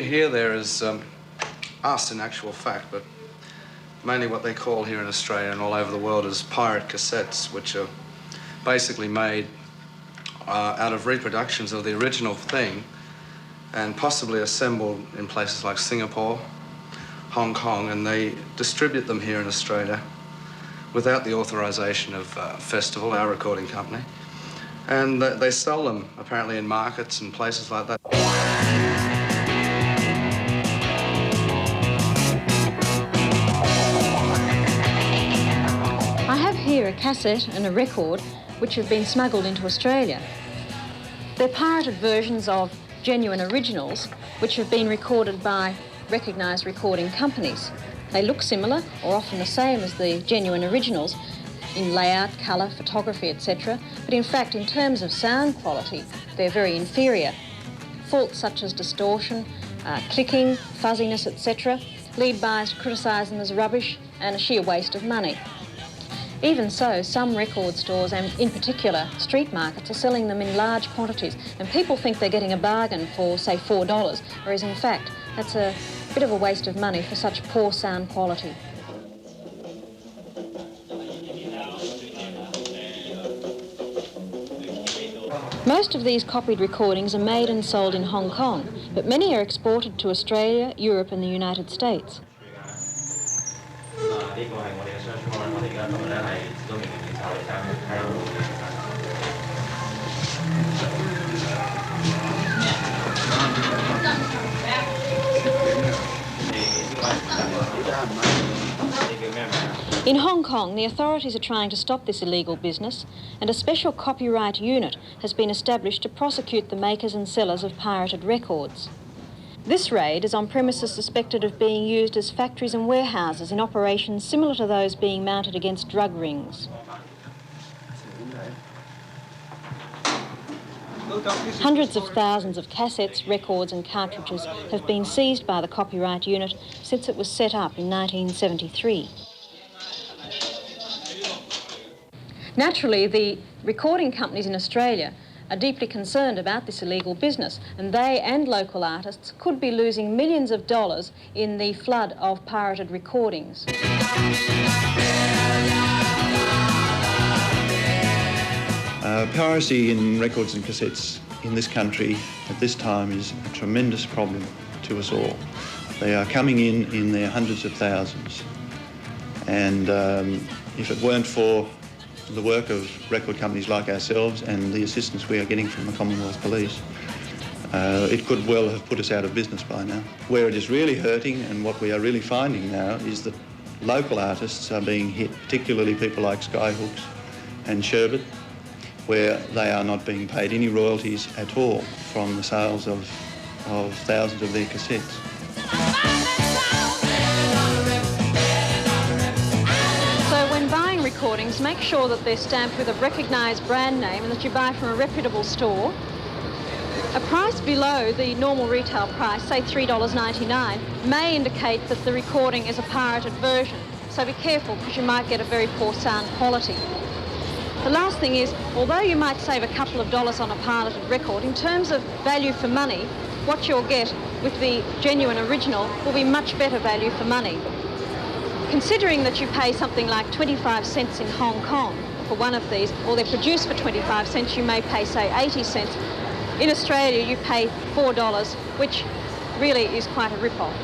hear there is us in actual fact, but mainly what they call here in Australia and all over the world is pirate cassettes, which are basically made out of reproductions of the original thing and possibly assembled in places like Singapore, Hong Kong, and they distribute them here in Australia without the authorization of Festival, our recording company. And they sell them apparently in markets and places like that. I have here a cassette and a record which have been smuggled into Australia. They're pirated versions of genuine originals which have been recorded by recognised recording companies. They look similar, or often the same as the genuine originals, in layout, colour, photography, etc. But in fact, in terms of sound quality, they're very inferior. Faults such as distortion, clicking, fuzziness, etc. lead buyers to criticise them as rubbish and a sheer waste of money. Even so, some record stores, and in particular street markets, are selling them in large quantities, and people think they're getting a bargain for, say, $4, whereas in fact that's a bit of a waste of money for such poor sound quality. Most of these copied recordings are made and sold in Hong Kong, but many are exported to Australia, Europe and the United States. In Hong Kong, the authorities are trying to stop this illegal business, and a special copyright unit has been established to prosecute the makers and sellers of pirated records. This raid is on premises suspected of being used as factories and warehouses in operations similar to those being mounted against drug rings. Hundreds of thousands of cassettes, records and cartridges have been seized by the copyright unit since it was set up in 1973. Naturally, the recording companies in Australia are deeply concerned about this illegal business, and they and local artists could be losing millions of dollars in the flood of pirated recordings. Piracy in records and cassettes in this country at this time is a tremendous problem to us all. They are coming in their hundreds of thousands, and if it weren't for the work of record companies like ourselves and the assistance we are getting from the Commonwealth Police, it could well have put us out of business by now. Where it is really hurting, and what we are really finding now, is that local artists are being hit, particularly people like Skyhooks and Sherbet, where they are not being paid any royalties at all from the sales of thousands of their cassettes. Recordings, make sure that they're stamped with a recognised brand name and that you buy from a reputable store. A price below the normal retail price, say $3.99, may indicate that the recording is a pirated version. So be careful, because you might get a very poor sound quality. The last thing is, although you might save a couple of dollars on a pirated record, in terms of value for money, what you'll get with the genuine original will be much better value for money. Considering that you pay something like 25 cents in Hong Kong for one of these, or they're produced for 25 cents, you may pay, say, 80 cents. In Australia, you pay $4, which really is quite a rip-off.